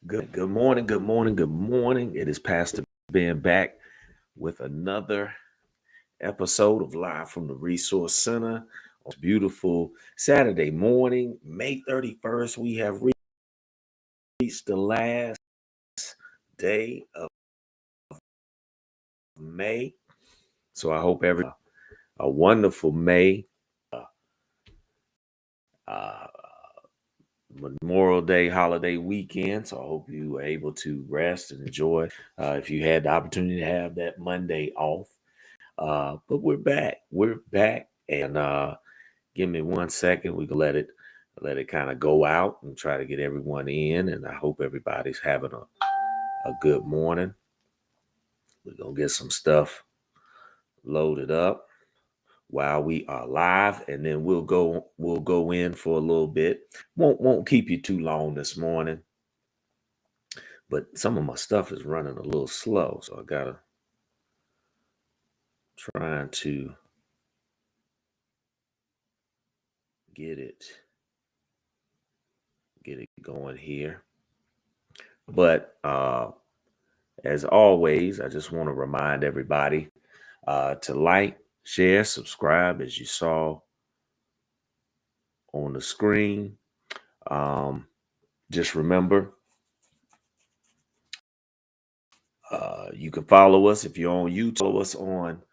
Good morning, good morning, good morning. It is Pastor Ben back with another episode of Live from the Resource Center on this beautiful Saturday morning, May 31st. We have reached the last day of May. So I hope everyone a wonderful May. Uh, Memorial Day holiday weekend. So I hope you were able to rest and enjoy. If you had the opportunity to have that Monday off. But we're back. We're back. And give me 1 second. We can let it kind of go out and try to get everyone in. And I hope everybody's having a good morning. We're gonna get some stuff loaded up while we are live, and then we'll go in for a little bit. Won't keep you too long this morning. But some of my stuff is running a little slow, so I gotta trying to get it going here. But as always, I just want to remind everybody to like, share, subscribe, as you saw on the screen. Just remember, you can follow us if you're on YouTube. Follow us on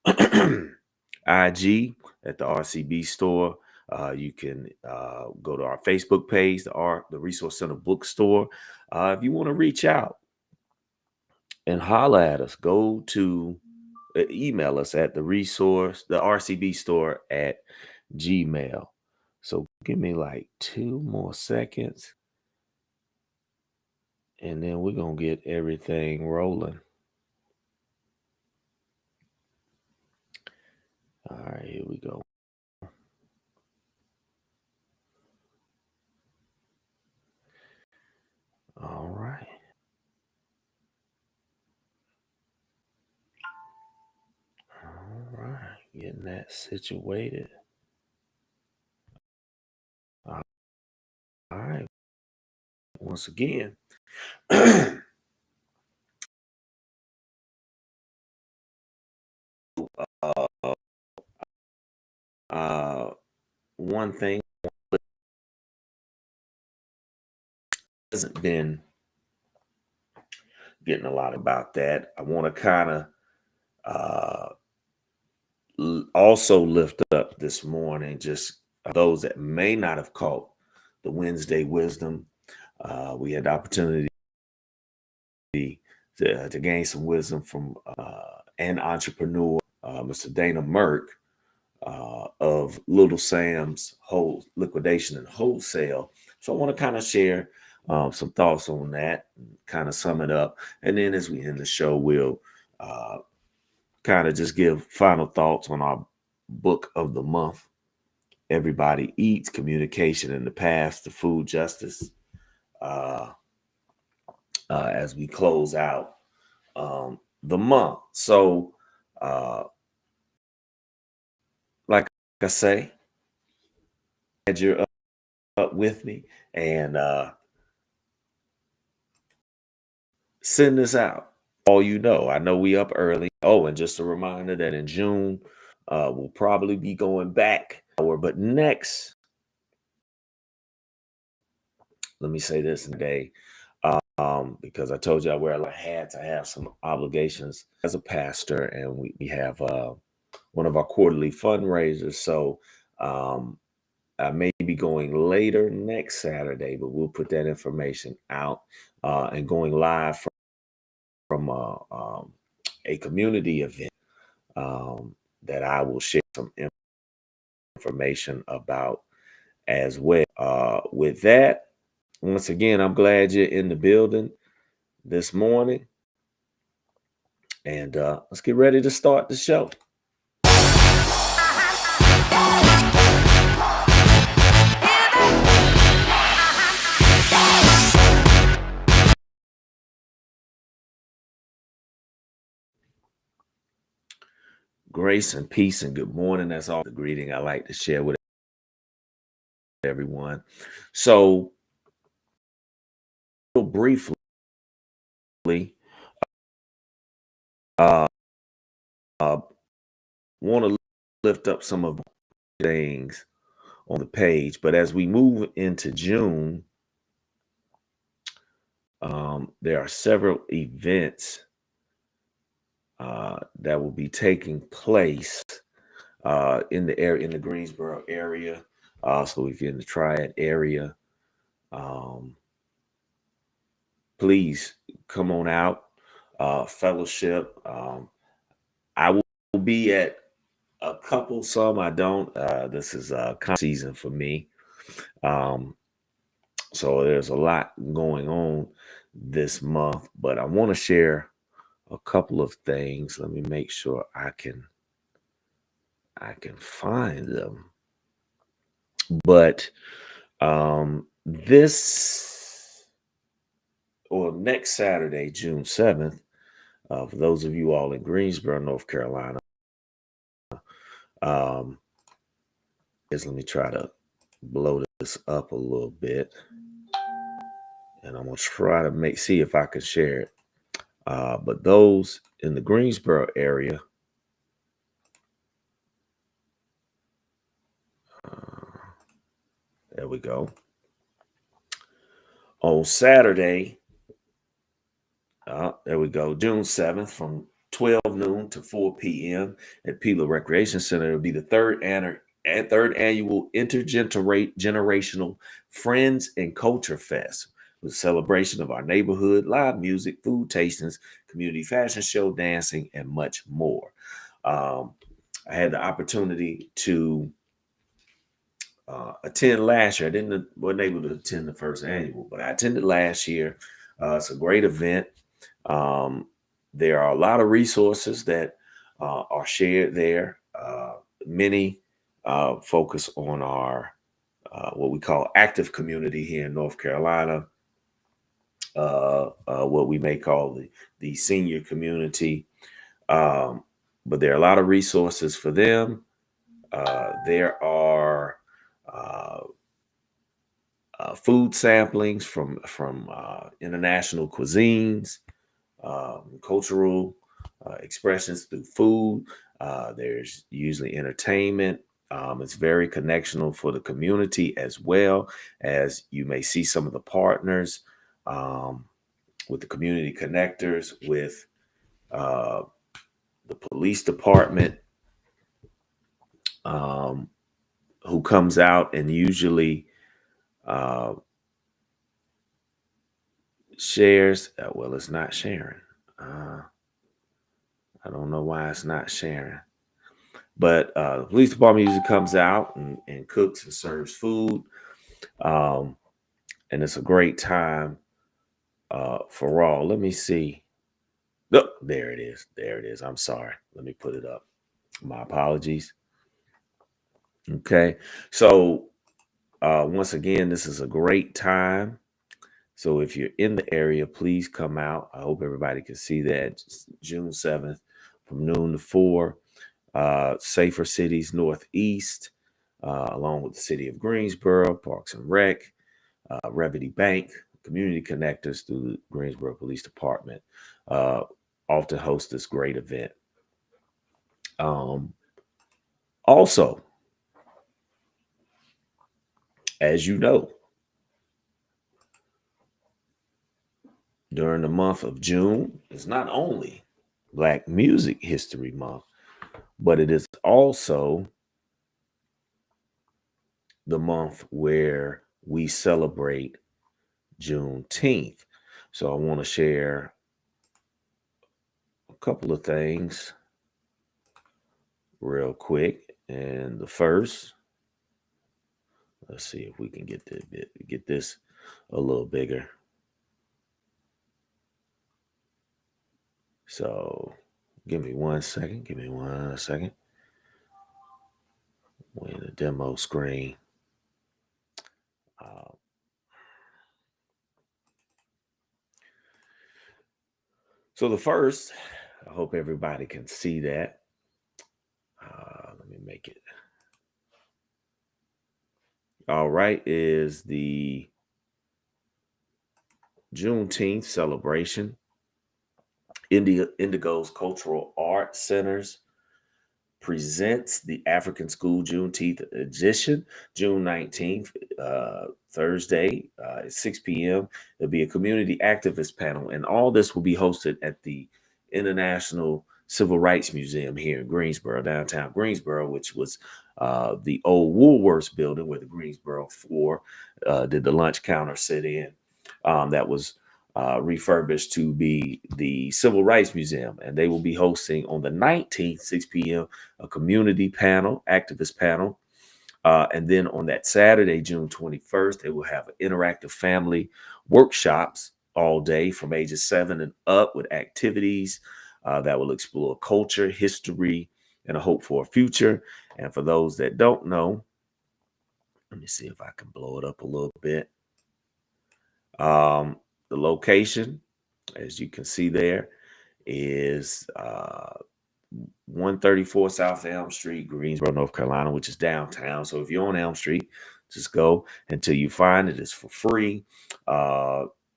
IG at the RCB store. You can go to our Facebook page, the Resource Center Bookstore. If you want to reach out and holler at us, go to email us at the RCB store at Gmail. So give me like 2 more seconds, and then we're gonna get everything rolling. All right, here we go. All right. All right. Getting that situated. All right. Once again. One thing hasn't been getting a lot about that. I want to kind of also lift up this morning just those that may not have caught the Wednesday wisdom. We had the opportunity to gain some wisdom from an entrepreneur, Mr. Dana Merck, of Little Sam's Liquidation and Wholesale. So I want to kind of share some thoughts on that, kind of sum it up. And then as we end the show, we'll kind of just give final thoughts on our book of the month, Everybody Eats, Communication in the Past to Food Justice, as we close out the month. So I say, glad you're up with me, and send this out. All you know, I know we up early. Oh, and just a reminder that in June, we'll probably be going back. But next, let me say this today, because I told you I wear a lot of hats. I have some obligations as a pastor, and we have one of our quarterly fundraisers. So I may be going later next Saturday, but we'll put that information out and going live from a community event that I will share some information about as well. With that, once again, I'm glad you're in the building this morning, and let's get ready to start the show. Grace and peace and good morning. That's all the greeting I like to share with everyone. So, briefly, uh, want to lift up some of the things on the page, but as we move into June, there are several events that will be taking place in the area, in the Greensboro area. So if you're in the Triad area, please come on out, fellowship. I will be at a couple, some I don't. This is season for me. So there's a lot going on this month, but I want to share a couple of things. Let me make sure I can find them. But this or next Saturday, June 7th, for those of you all in Greensboro, North Carolina, let me try to blow this up a little bit, and I'm gonna try to see if I can share it. But those in the Greensboro area, there we go. On Saturday, there we go, June 7th, from 12 noon to 4 p.m. at Pila Recreation Center. It'll be the third annual intergenerational Friends and Culture Fest, with a celebration of our neighborhood, live music, food tastings, community fashion show, dancing, and much more. I had the opportunity to attend last year. Wasn't able to attend the first annual, but I attended last year. It's a great event. There are a lot of resources that are shared there. Many focus on our what we call active community here in North Carolina, what we may call the senior community. But there are a lot of resources for them. There are food samplings from international cuisines, cultural expressions through food. There's usually entertainment. It's very connectional for the community, as well as you may see some of the partners with the community connectors, with the police department, who comes out and usually shares. Well, it's not sharing. I don't know why it's not sharing. But the police department usually comes out and cooks and serves food. And it's a great time for all. Let me see. Oh, there it is. There it is. I'm sorry. Let me put it up. My apologies. Okay. So once again, this is a great time. So if you're in the area, please come out. I hope everybody can see that. It's June 7th from noon to 4. Safer Cities Northeast. along with the City of Greensboro, Parks and Rec, Revity Bank, community connectors through the Greensboro Police Department, often host this great event. Also, as you know, during the month of June is not only Black Music History Month, but it is also the month where we celebrate Juneteenth. So I want to share a couple of things real quick. And the first, let's see if we can get this a little bigger. So give me 1 second. Give me 1 second. We're in the demo screen. So the first, I hope everybody can see that. Let me make it. All right, is the Juneteenth celebration. Indigo's Cultural Art Centers presents the African School Juneteenth edition, June 19th, Thursday, at 6 p.m. There'll be a community activist panel, and all this will be hosted at the International Civil Rights Museum here in Greensboro, downtown Greensboro, which was the old Woolworths building where the Greensboro Four did the lunch counter sit in. That was refurbished to be the Civil Rights Museum, and they will be hosting on the 19th, 6 p.m., a community panel, activist panel. And then on that Saturday, June 21st, they will have interactive family workshops all day from ages 7 and up with activities that will explore culture, history, and a hope for a future. And for those that don't know, let me see if I can blow it up a little bit. The location, as you can see there, is 134 South Elm Street, Greensboro, North Carolina, which is downtown. So if you're on Elm Street, just go until you find it. It's for free.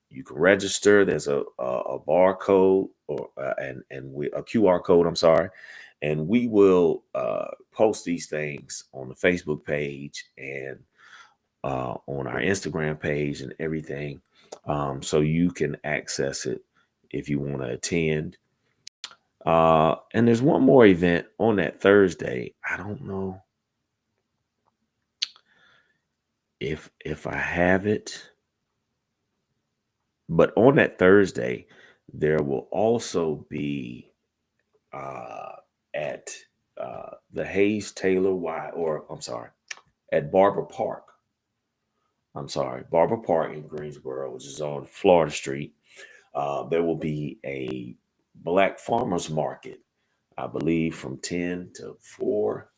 You can register. There's a barcode or a QR code. I'm sorry, and we will post these things on the Facebook page and on our Instagram page and everything, so you can access it if you want to attend. And there's one more event on that Thursday. I don't know if I have it, but on that Thursday, there will also be at the Hayes Taylor at Barber Park. Barber Park in Greensboro, which is on Florida Street. There will be a Black Farmers Market, I believe, from 10 to 4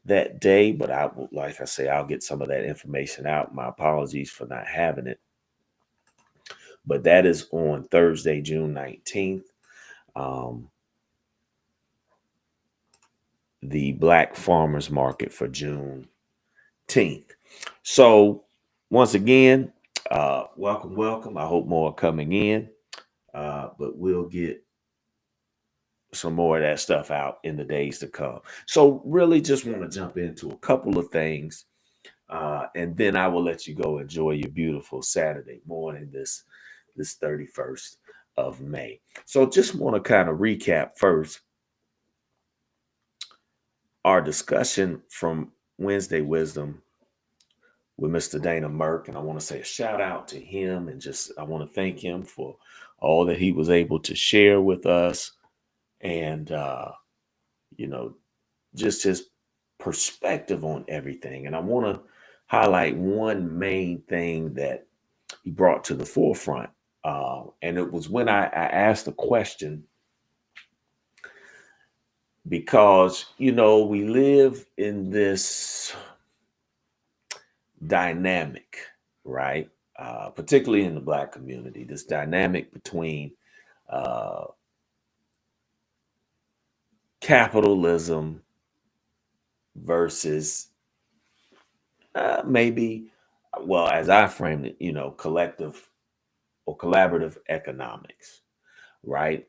that day. But like I say, I'll get some of that information out. My apologies for not having it. But that is on Thursday, June 19th. The Black Farmers Market for Juneteenth. So once again, welcome. I hope more are coming in. But we'll get some more of that stuff out in the days to come. So really just want to jump into a couple of things, and then I will let you go enjoy your beautiful Saturday morning, this 31st of May. So just want to kind of recap first our discussion from Wednesday Wisdom with Mr. Dana Merck. And I want to say a shout out to him, and I want to thank him for all that he was able to share with us. And, just his perspective on everything. And I want to highlight one main thing that he brought to the forefront. And it was when I asked the question, because, we live in this dynamic, right? Particularly in the Black community, this dynamic between capitalism versus maybe, well, as I framed it, collective or collaborative economics, right?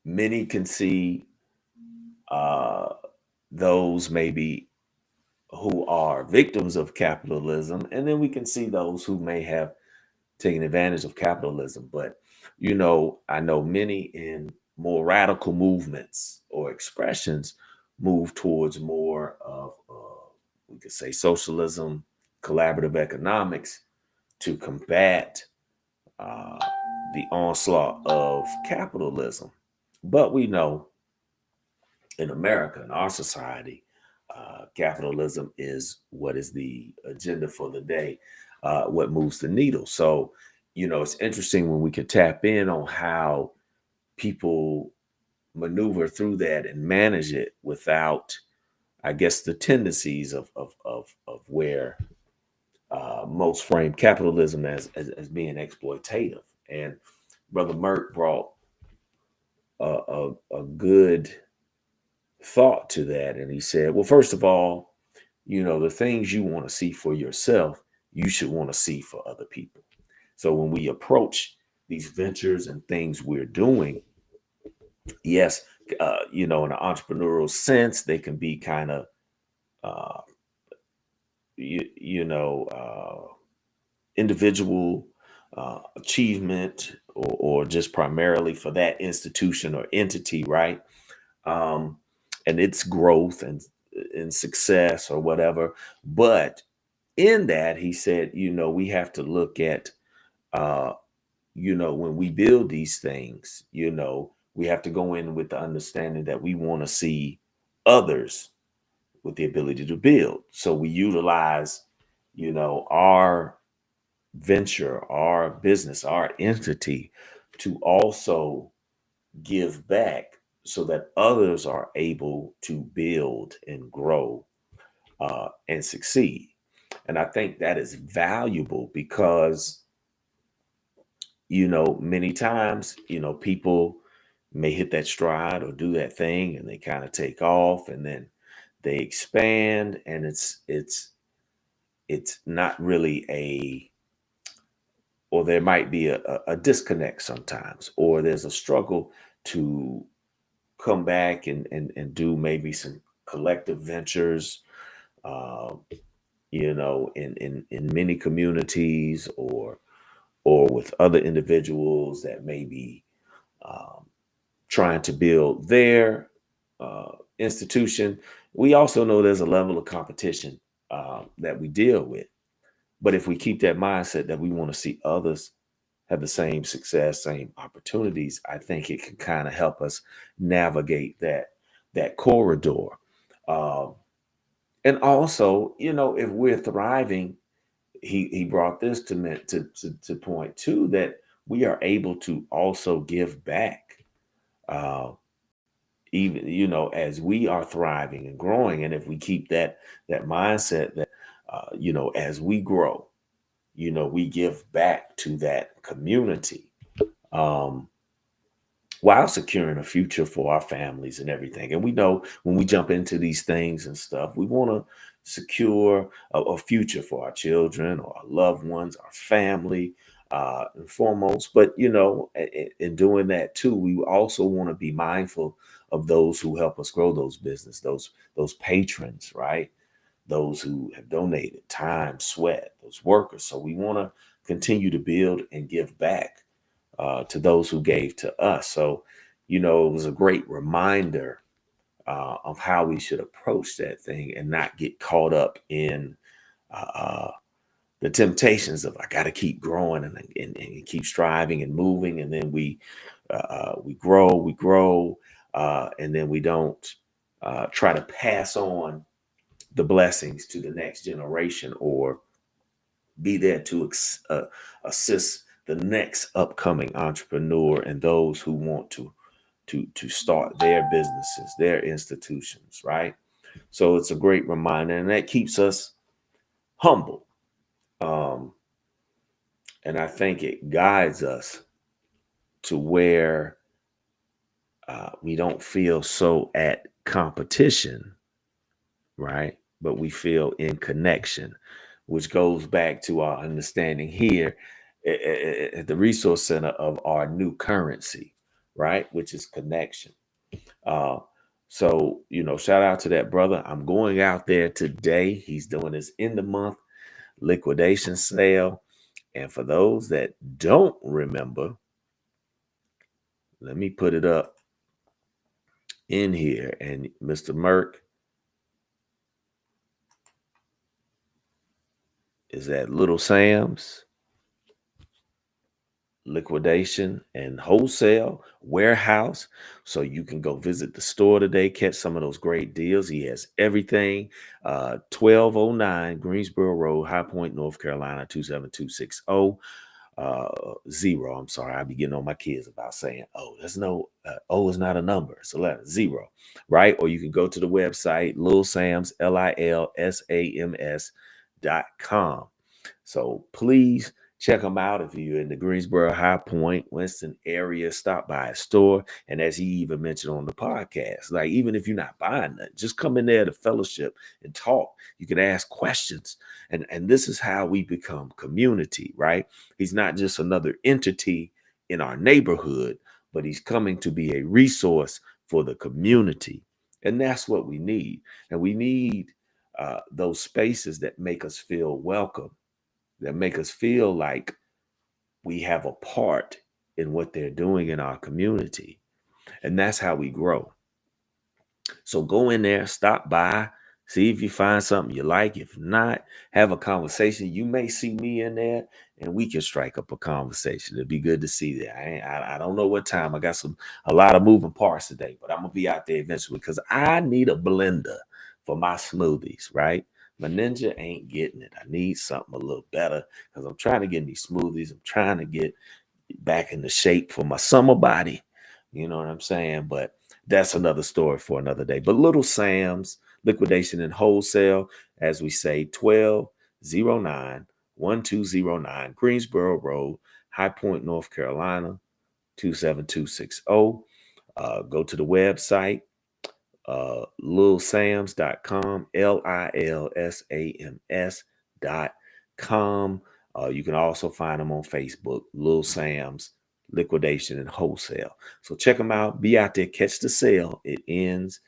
Many can see uh, those maybe who are victims of capitalism, and then we can see those who may have taken advantage of capitalism. But I know many in more radical movements or expressions move towards more of, we could say, socialism, collaborative economics to combat uh, the onslaught of capitalism. But we know in America, in our society, capitalism is what is the agenda for the day, what moves the needle. So, it's interesting when we can tap in on how people maneuver through that and manage it without, I guess, the tendencies of where most frame capitalism as being exploitative. And Brother Merck brought a good thought to that. And he said, well, first of all, the things you want to see for yourself, you should want to see for other people. So when we approach these ventures and things we're doing, yes, in an entrepreneurial sense, they can be kind of, uh, individual achievement or just primarily for that institution or entity, right? um, and its growth and success or whatever. But in that, he said, we have to look at, uh, when we build these things, we have to go in with the understanding that we want to see others with the ability to build. So we utilize, our venture, our business, our entity to also give back so that others are able to build and grow and succeed. And I think that is valuable because, many times, people may hit that stride or do that thing and they kind of take off and then they expand and it's not really or there might be a disconnect sometimes, or there's a struggle to come back and do maybe some collective ventures, uh, in many communities or with other individuals that may be um, trying to build their institution. We also know there's a level of competition that we deal with. But if we keep that mindset that we want to see others have the same success, same opportunities, I think it can kind of help us navigate that corridor. Um, and also, if we're thriving, he brought this to point too, that we are able to also give back, uh, even as we are thriving and growing. And if we keep that mindset that as we grow, we give back to that community. Um, while securing a future for our families and everything. And we know when we jump into these things and stuff, we want to secure a future for our children or our loved ones, our family, and foremost. But in doing that too, we also want to be mindful of those who help us grow those business, those patrons, right? Those who have donated time, sweat, those workers. So we want to continue to build and give back to those who gave to us. So, it was a great reminder of how we should approach that thing and not get caught up in the temptations of I got to keep growing and keep striving and moving, and then we grow, and then we don't try to pass on the blessings to the next generation or be there to assist the next upcoming entrepreneur and those who want to start their businesses, their institutions, right? So it's a great reminder, and that keeps us humble. Um, and I think it guides us to where we don't feel so at competition, right? but we feel in connection, which goes back to our understanding here at the resource center of our new currency, right? Which is connection. Uh, so, shout out to that brother. I'm going out there today. He's doing his end of month liquidation sale. And for those that don't remember, let me put it up in here. And Mr. Merck is at Little Sam's liquidation and wholesale warehouse. So you can go visit the store today, catch some of those great deals. He has everything. 1209 Greensboro Road, High Point, North Carolina, 27260. 0. I'm sorry, I be getting on my kids about saying, oh, there's no, O is not a number. It's a letter, 0, right? Or you can go to the website, Lil Sam's, LILSAMS.com. So please check them out. If you're in the Greensboro, High Point, Winston area, stop by a store. And as he even mentioned on the podcast, like even if you're not buying that, just come in there to fellowship and talk. You can ask questions. And this is how we become community, right? He's not just another entity in our neighborhood, but he's coming to be a resource for the community. And that's what we need. And we need those spaces that make us feel welcome, that make us feel like we have a part in what they're doing in our community. And that's how we grow. So go in there, stop by, see if you find something you like. If not, have a conversation. You may see me in there and we can strike up a conversation. It'd be good to see that. I don't know what time. I got a lot of moving parts today, but I'm gonna be out there eventually because I need a blender for my smoothies, right? My Ninja ain't getting it. I need something a little better because I'm trying to get these smoothies. I'm trying to get back into shape for my summer body. You know what I'm saying? But that's another story for another day. But Little Sam's liquidation and wholesale, as we say, 1209 1209 Greensboro Road, High Point, North Carolina, 27260. Go to the website, lilsams.com, LILSAMS.com. You can also find them on Facebook, Lil Sam's Liquidation and Wholesale. So check them out. Be out there, catch the sale. It ends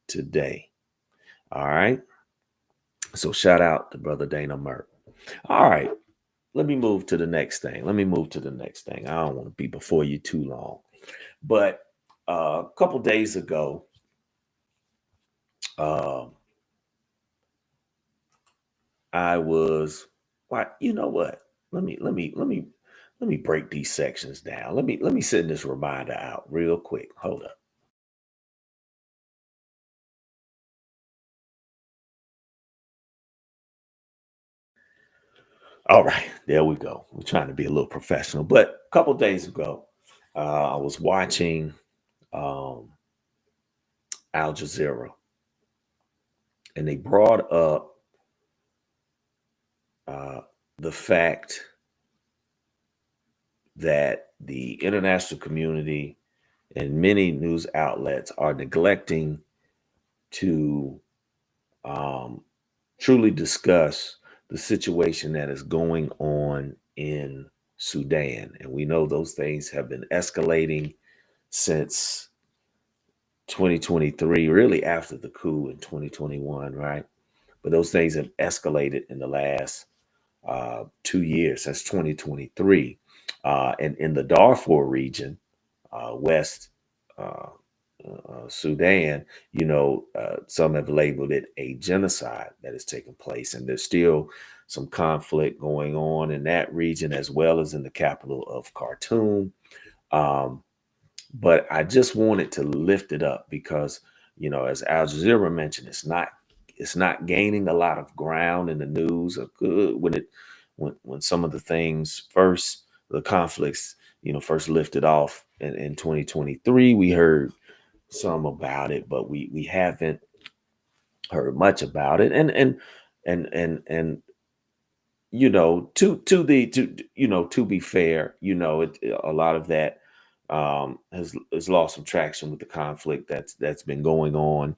today. All right. So shout out to Brother Dana Merck. All right. Let me move to the next thing. I don't want to be before you too long. But a couple days ago, I was, why, you know what? Let me break these sections down. Let me send this reminder out real quick. Hold up. All right, there we go. We're trying to be a little professional. But a couple days ago, I was watching um, Al Jazeera, and they brought up uh, the fact that the international community and many news outlets are neglecting to um, truly discuss the situation that is going on in Sudan. And we know those things have been escalating since 2023, really after the coup in 2021, right? But those things have escalated in the last 2 years, since 2023. And in the Darfur region, West uh, Sudan, some have labeled it a genocide that is taking place. And there's still some conflict going on in that region as well as in the capital of Khartoum. Um, but I just wanted to lift it up because, as Al Jazeera mentioned, it's not gaining a lot of ground in the news. When some of the things first, the conflicts, first lifted off in 2023, we heard some about it, but we haven't heard much about it. And to be fair, a lot of that has lost some traction with the conflict that's been going on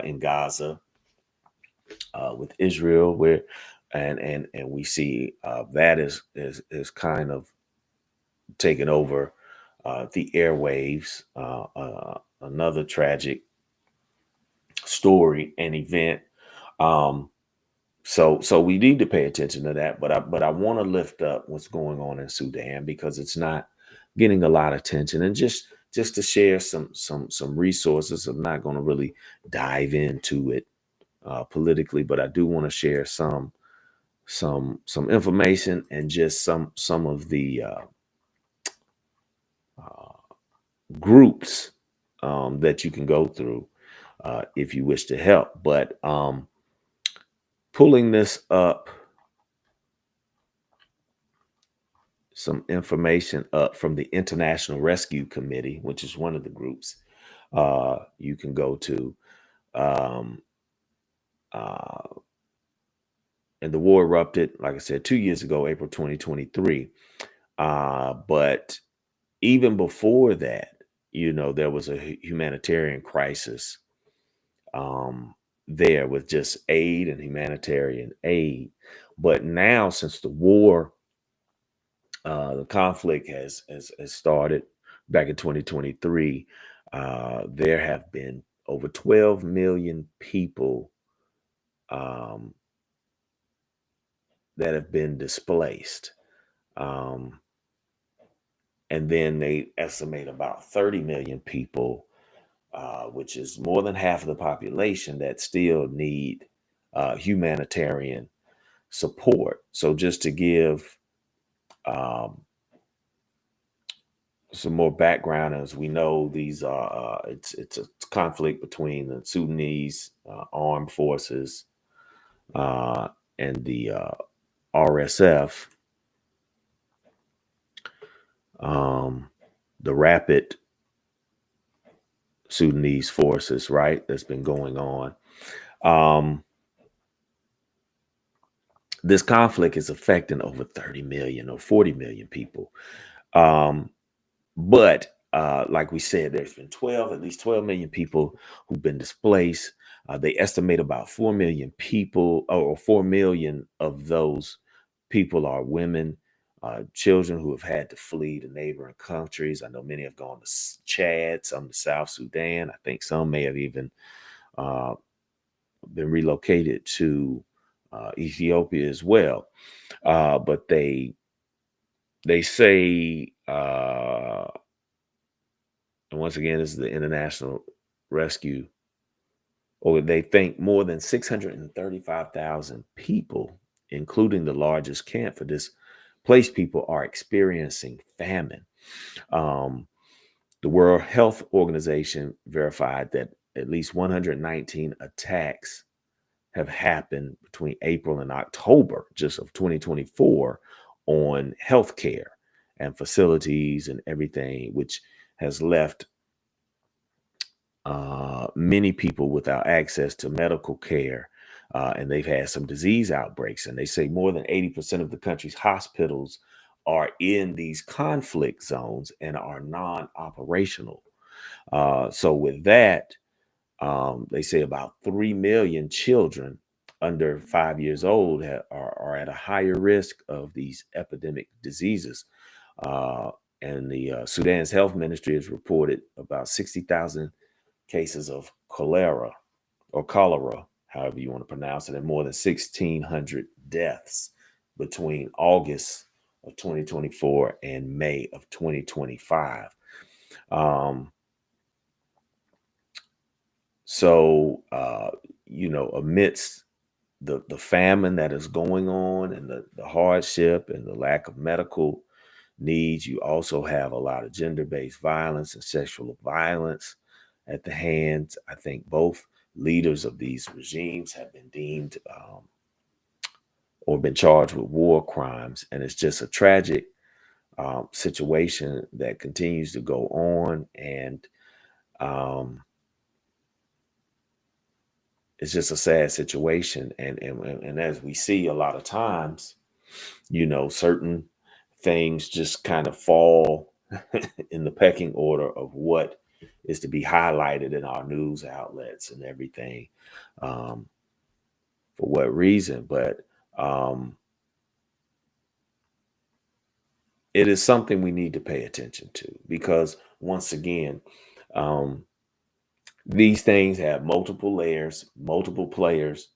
in Gaza. with Israel, where and we see that is kind of taking over the airwaves. Another tragic story and event. Um, so we need to pay attention to that. But I want to lift up what's going on in Sudan because it's not getting a lot of attention. And just to share some resources. I'm not going to really dive into it politically, but I do want to share some information and just some of the uh, groups that you can go through if you wish to help. But pulling this up, some information up from the International Rescue Committee, which is one of the groups you can go to. Um, uh, and the war erupted, like I said, 2 years ago, April 2023. But even before that, there was a humanitarian crisis there with just aid and humanitarian aid. But now, since the conflict has started back in 2023, there have been over 12 million people um, that have been displaced. Um, and then they estimate about 30 million people, which is more than half of the population, that still need humanitarian support. So just to give um, some more background, as we know, these are it's a conflict between the Sudanese armed forces uh, and the RSF, um, the Rapid Sudanese forces, right? That's been going on. Um, this conflict is affecting over 30 million or 40 million people. Um, But like we said, there's been at least 12 million people who've been displaced. They estimate about 4 million people, or 4 million of those people are women, children who have had to flee to neighboring countries. I know many have gone to Chad, some to South Sudan. I think some may have even uh, been relocated to Ethiopia as well. But they say and once again, this is the International Rescue, or they think more than 635,000 people, including the largest camp for displaced people, are experiencing famine. Um, the World Health Organization verified that at least 119 attacks have happened between April and October just of 2024 on healthcare and facilities and everything, which has left many people without access to medical care. And they've had some disease outbreaks. And they say more than 80% of the country's hospitals are in these conflict zones and are non operational. So, with that, they say about 3 million children under 5 years old are at a higher risk of these epidemic diseases. Uh, and the Sudan's health ministry has reported about 60,000 cases of cholera, however you want to pronounce it, and more than 1,600 deaths between August of 2024 and May of 2025. Um, so, amidst the famine that is going on and the hardship and the lack of medical needs, you also have a lot of gender-based violence and sexual violence at the hands. I think both leaders of these regimes have been deemed or been charged with war crimes, and it's just a tragic situation that continues to go on, and um, it's just a sad situation. And as we see a lot of times, certain things just kind of fall in the pecking order of what is to be highlighted in our news outlets and everything. Um, for what reason, but um, it is something we need to pay attention to because once again, um, these things have multiple layers, multiple players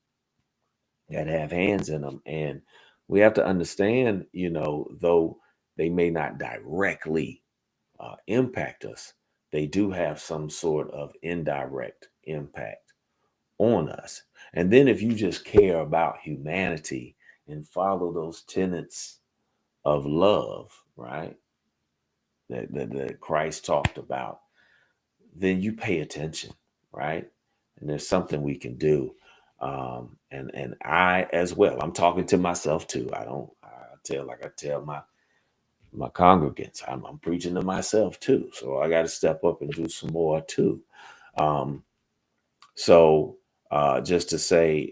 that have hands in them. And we have to understand, though they may not directly impact us, they do have some sort of indirect impact on us. And then if you just care about humanity and follow those tenets of love, right, that Christ talked about, then you pay attention, right? And there's something we can do. And I as well, I'm talking to myself too. I tell my congregants, I'm preaching to myself too. So I got to step up and do some more too. Um, so just to say,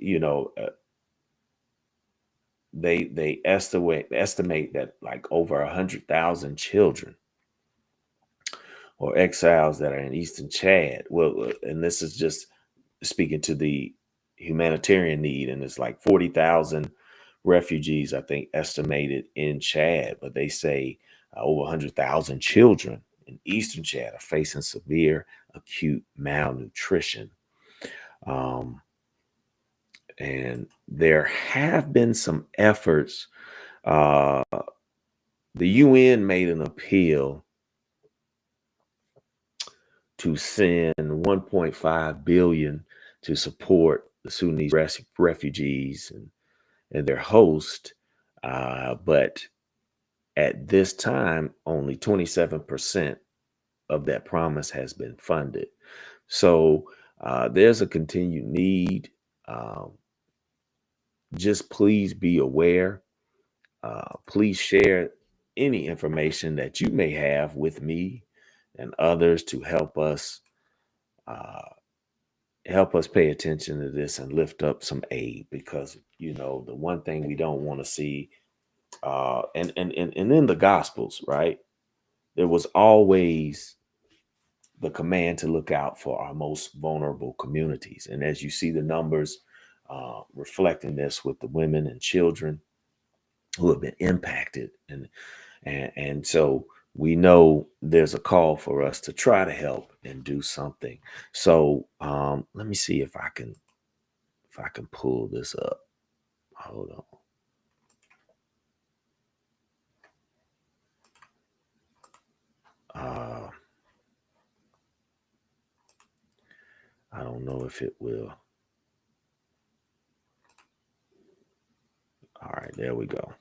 they estimate that like over 100,000 children or exiles that are in Eastern Chad. Well, and this is just speaking to the humanitarian need, and it's like 40,000 refugees, I think, estimated in Chad, but they say over 100,000 children in Eastern Chad are facing severe acute malnutrition. Um, and there have been some efforts. Uh, the UN made an appeal to send 1.5 billion to support the Sudanese refugees and their host. But at this time, only 27% of that promise has been funded. So there's a continued need. Um, just please be aware. Please share any information that you may have with me and others to uh, help us pay attention to this and lift up some aid, because the one thing we don't want to see, and in the Gospels, right, there was always the command to look out for our most vulnerable communities. And as you see the numbers reflecting this with the women and children who have been impacted, and so we know there's a call for us to try to help and do something. So let me see if I can pull this up. Hold on. Uh, I don't know if it will. All right, there we go.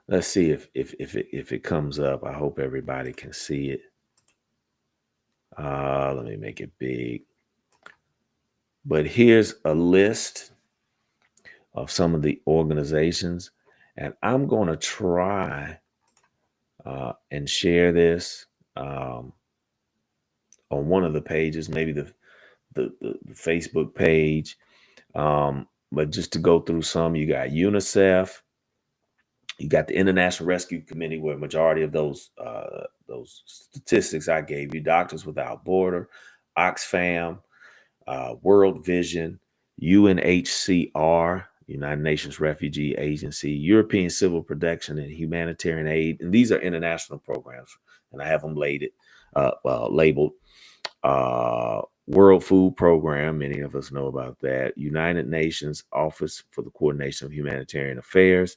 Let's see if it comes up. I hope everybody can see it. Let me make it big. But here's a list of some of the organizations, and I'm going to try and share this on one of the pages, maybe the Facebook page. But just to go through some, you got UNICEF, you got the International Rescue Committee, where a majority of those statistics I gave you, Doctors Without Border, Oxfam, World Vision, UNHCR, United Nations Refugee Agency, European Civil Protection and Humanitarian Aid, and these are international programs, and I have them labeled. World Food Program, many of us know about that. United Nations Office for the Coordination of Humanitarian Affairs,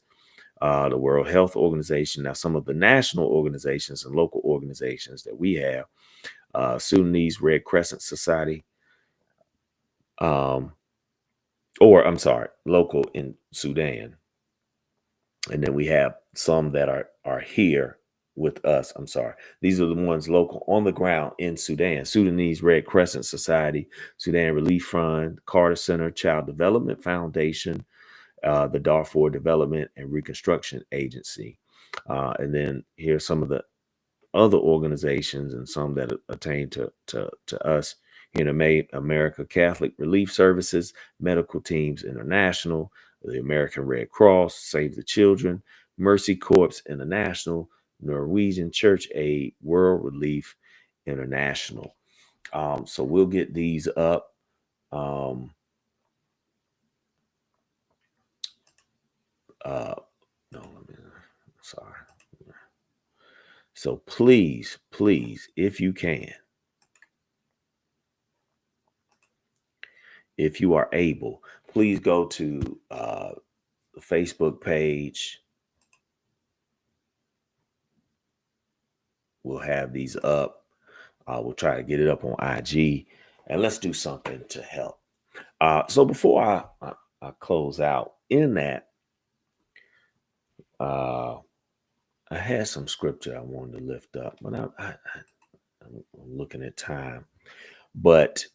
the World Health Organization. Now, some of the national organizations and local organizations that we have, Sudanese Red Crescent Society, um, or I'm sorry, local in Sudan. And then we have some that are here with us. I'm sorry. These are the ones local on the ground in Sudan. Sudanese Red Crescent Society, Sudan Relief Fund, Carter Center, Child Development Foundation, the Darfur Development and Reconstruction Agency. And then here's some of the other organizations and some that attain to us here in America: Catholic Relief Services, Medical Teams International, the American Red Cross, Save the Children, Mercy Corps International, Norwegian Church Aid, World Relief International. So we'll get these up. Um, Uh, no, let me, sorry. So please, please, if you can, if you are able, please go to the Facebook page. We'll have these up. We'll try to get it up on IG, and let's do something to help. So before I close out, in that, I had some scripture I wanted to lift up, but I'm looking at time. But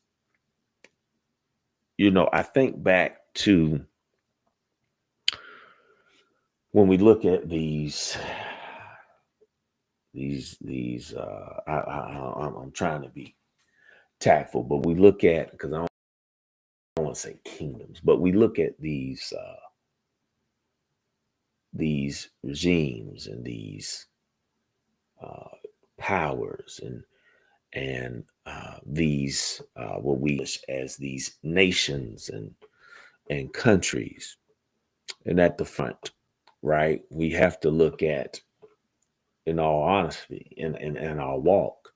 I think back to when we look at these. I'm trying to be tactful, but we look at, because I don't want to say kingdoms, but we look at these regimes and these powers and these what we as these nations and countries, and at the front, right? We have to look at, in all honesty, in our walk,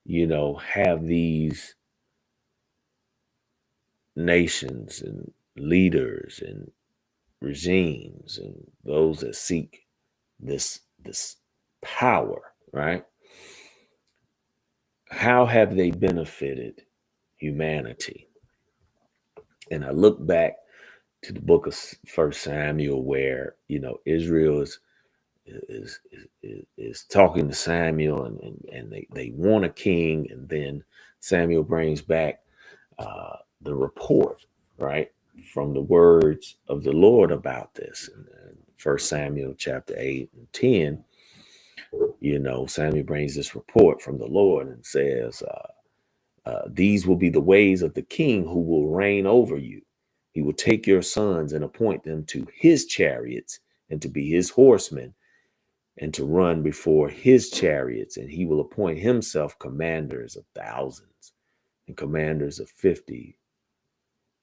have these nations and leaders and regimes and those that seek this power, right? How have they benefited humanity? And I look back to the book of First Samuel, where Israel is is talking to Samuel, and they want a king, and then Samuel brings back the report, right, from the words of the Lord about this. And First Samuel chapter 8 and 10, Samuel brings this report from the Lord and says, these will be the ways of the king who will reign over you. He will take your sons and appoint them to his chariots and to be his horsemen and to run before his chariots. And he will appoint himself commanders of thousands and commanders of 50,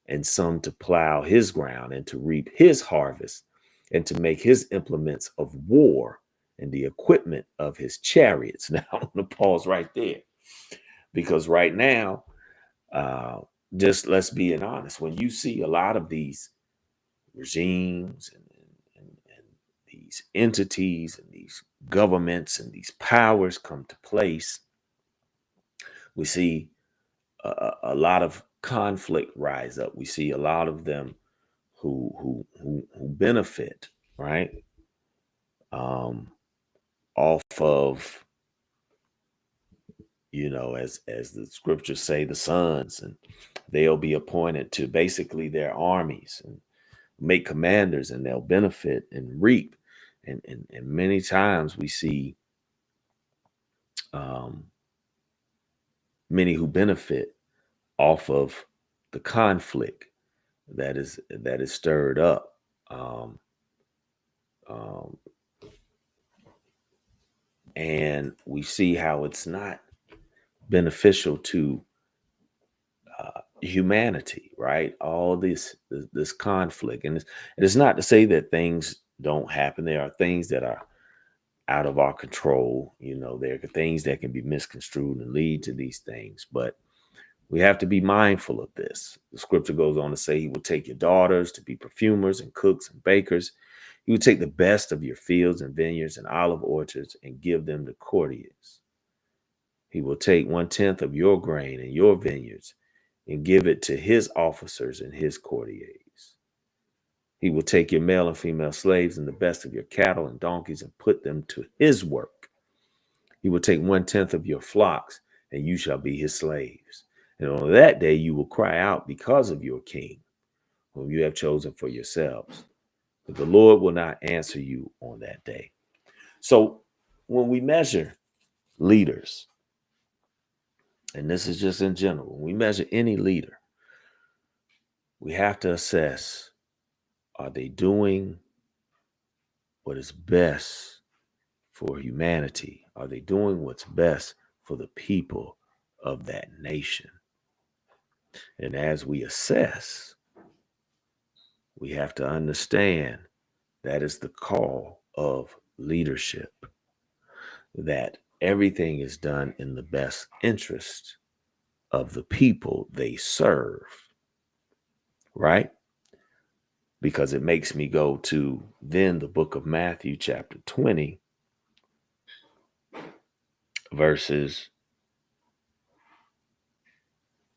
and some to plow his ground and to reap his harvest and to make his implements of war and the equipment of his chariots. Now, I'm going to pause right there, because right now, just let's be honest, when you see a lot of these regimes and these entities and these governments and these powers come to place, we see a lot of conflict rise up. We see a lot of them who benefit, right, off of, as the scriptures say, the sons, and they'll be appointed to basically their armies and make commanders, and they'll benefit and reap. And many times we see um, many who benefit off of the conflict that is stirred up. Um, um, and we see how it's not beneficial to humanity, right? All this conflict, and it's not to say that things don't happen. There are things that are out of our control. There are things that can be misconstrued and lead to these things, but we have to be mindful of this. The scripture goes on to say, he will take your daughters to be perfumers and cooks and bakers. He will take the best of your fields and vineyards and olive orchards and give them to courtiers. He will take 1/10 of your grain and your vineyards and give it to his officers and his courtiers. He will take your male and female slaves and the best of your cattle and donkeys and put them to his work. He will take 1/10 of your flocks, and you shall be his slaves. And on that day you will cry out because of your king, whom you have chosen for yourselves. But the Lord will not answer you on that day. So when we measure leaders, and this is just in general, when we measure any leader, we have to assess, are they doing what is best for humanity? Are they doing what's best for the people of that nation? And as we assess, we have to understand That is the call of leadership, that everything is done in the best interest of the people they serve, right? Because it makes me go to then the book of Matthew, chapter 20, verses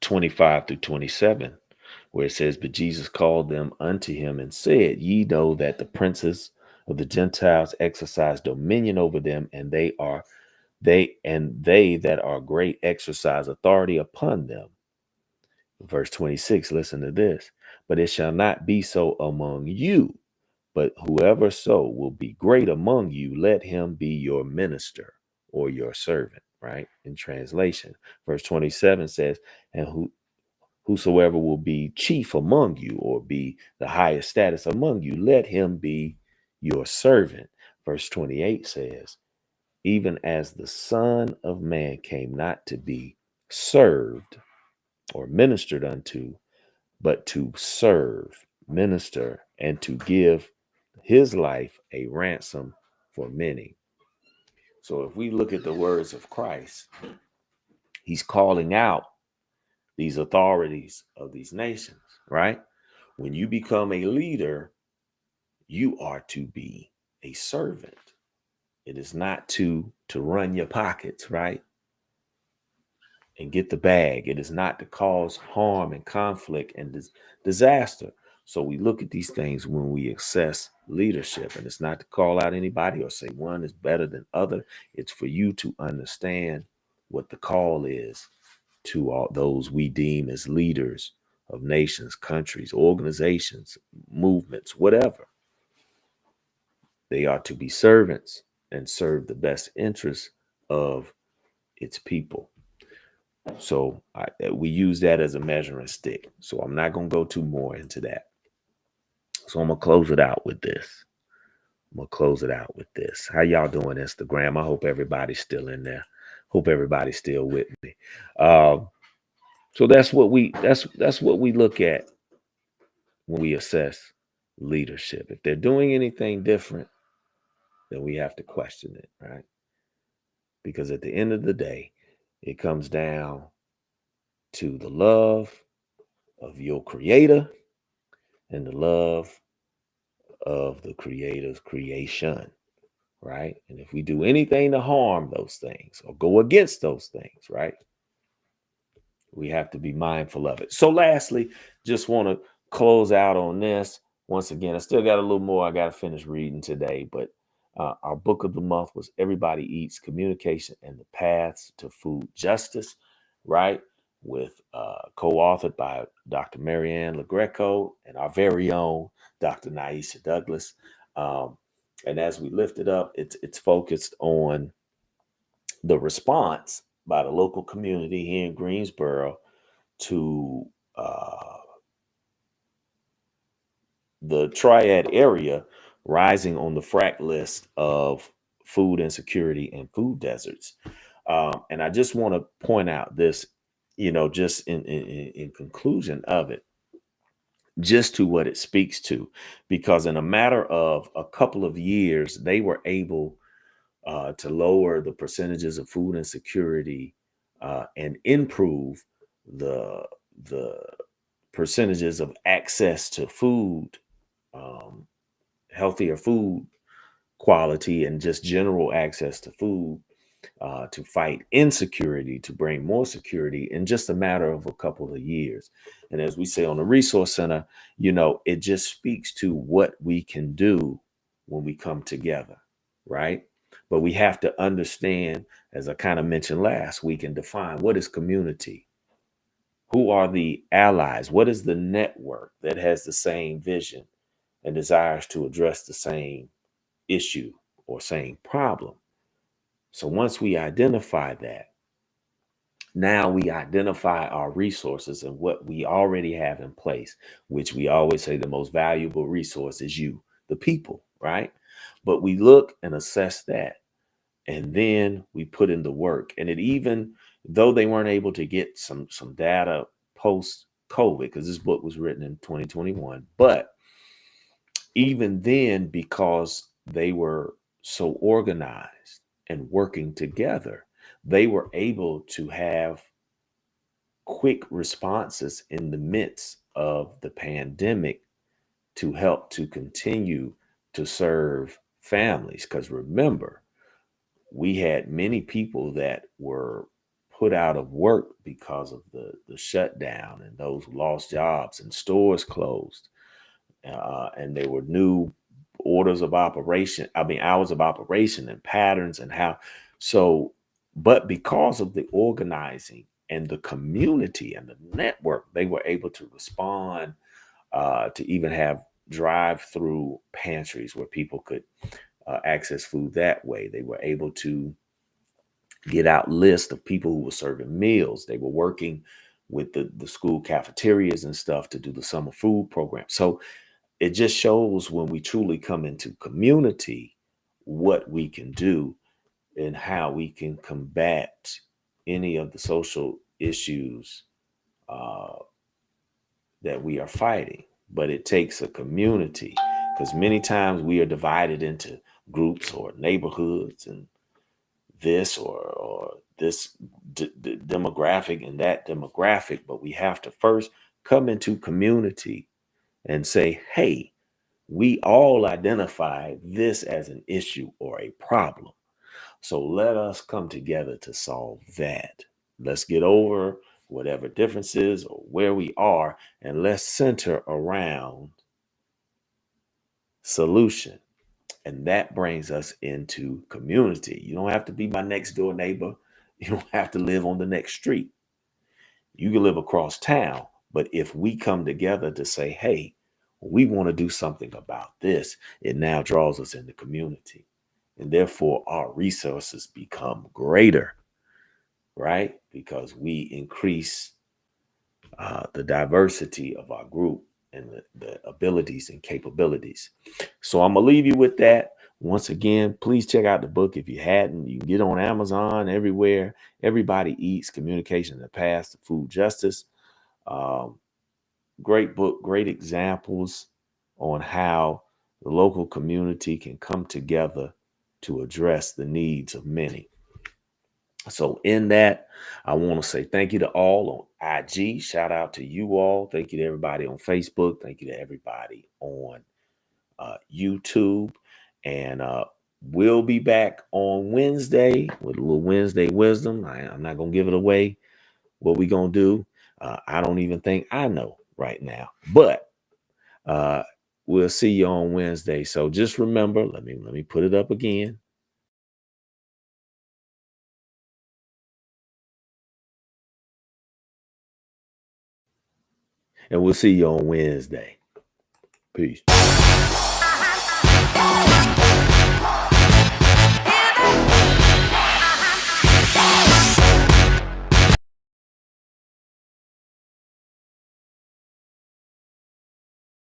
25 through 27, where it says, "But Jesus called them unto him and said, Ye know that the princes of the Gentiles exercise dominion over them, and they that are great exercise authority upon them." Verse 26, listen to this. "But it shall not be so among you, but whoever so will be great among you, let him be your minister or your servant," right? In translation, verse 27 says, "And whosoever will be chief among you or be the highest status among you, let him be your servant." Verse 28 says, "Even as the Son of Man came not to be served or ministered unto, but to serve, minister, and to give his life a ransom for many." So if we look at the words of Christ, he's calling out these authorities of these nations, right? When you become a leader, you are to be a servant. It is not to run your pockets, right? And get the bag. It is not to cause harm and conflict and disaster. So we look at these things when we assess leadership, and it's not to call out anybody or say one is better than other. It's for you to understand what the call is to all those we deem as leaders of nations, countries, organizations, movements, whatever. They are to be servants and serve the best interests of its people. So we use that as a measuring stick. So I'm not going to go too more into that. So I'm going to close it out with this. How y'all doing, Instagram? I hope everybody's still in there. Hope everybody's still with me. So that's what we look at when we assess leadership. If they're doing anything different, then we have to question it, right? Because at the end of the day, it comes down to the love of your creator and the love of the creator's creation, right? And if we do anything to harm those things or go against those things, right, we have to be mindful of it. So lastly, just want to close out on this. Once again, I still got a little more I got to finish reading today, but our book of the month was Everybody Eats: Communication and the Paths to Food Justice, right? With co-authored by Dr. Marianne LaGreco and our very own Dr. Naisha Douglas. And as we lift it up, it's focused on the response by the local community here in Greensboro to the Triad area rising on the FRAC list of food insecurity and food deserts. And I just want to point out this, just in conclusion of it, just to what it speaks to, because in a matter of a couple of years, they were able to lower the percentages of food insecurity and improve the the percentages of access to food, um, healthier food quality, and just general access to food, to fight insecurity, to bring more security in just a matter of a couple of years. And as we say on the Resource Center, it just speaks to what we can do when we come together, right? But we have to understand, as I kind of mentioned last week, and define what is community. Who are the allies? What is the network that has the same vision and desires to address the same issue or same problem? So once we identify that, now we identify our resources and what we already have in place, which we always say the most valuable resource is you, the people, right? But we look and assess that, and then we put in the work. And it even, though they weren't able to get some data post COVID, because this book was written in 2021, but even then, because they were so organized and working together, they were able to have quick responses in the midst of the pandemic to help to continue to serve families. Because remember, we had many people that were put out of work because of the shutdown, and those who lost jobs and stores closed. And there were new orders of operation, I mean, hours of operation and patterns and how. So, but because of the organizing and the community and the network, they were able to respond, to even have drive-through pantries where people could access food that way. They were able to get out lists of people who were serving meals. They were working with the school cafeterias and stuff to do the summer food program. So it just shows, when we truly come into community, what we can do and how we can combat any of the social issues uh, that we are fighting. But it takes a community, because many times we are divided into groups or neighborhoods and this or this demographic and that demographic. But we have to first come into community and say, hey, we all identify this as an issue or a problem. So let us come together to solve that. Let's get over whatever differences or where we are, and let's center around solution. And that brings us into community. You don't have to be my next door neighbor. You don't have to live on the next street. You can live across town. But if we come together to say, hey, we want to do something about this, it now draws us into community. And therefore, our resources become greater, right? Because we increase the diversity of our group and the abilities and capabilities. So I'm going to leave you with that. Once again, please check out the book if you hadn't. You can get on Amazon, everywhere. Everybody Eats: Communication in the Past to Food Justice. Um, Great book, great examples on how the local community can come together to address the needs of many. So in that, I want to say thank you to all on IG. Shout out to you all. Thank you to everybody on Facebook. Thank you to everybody on YouTube. And we'll be back on Wednesday with a little Wednesday wisdom. I'm not going to give it away what we going to do. I don't even think I know right now. But we'll see you on Wednesday. So just remember, let me put it up again. And we'll see you on Wednesday. Peace.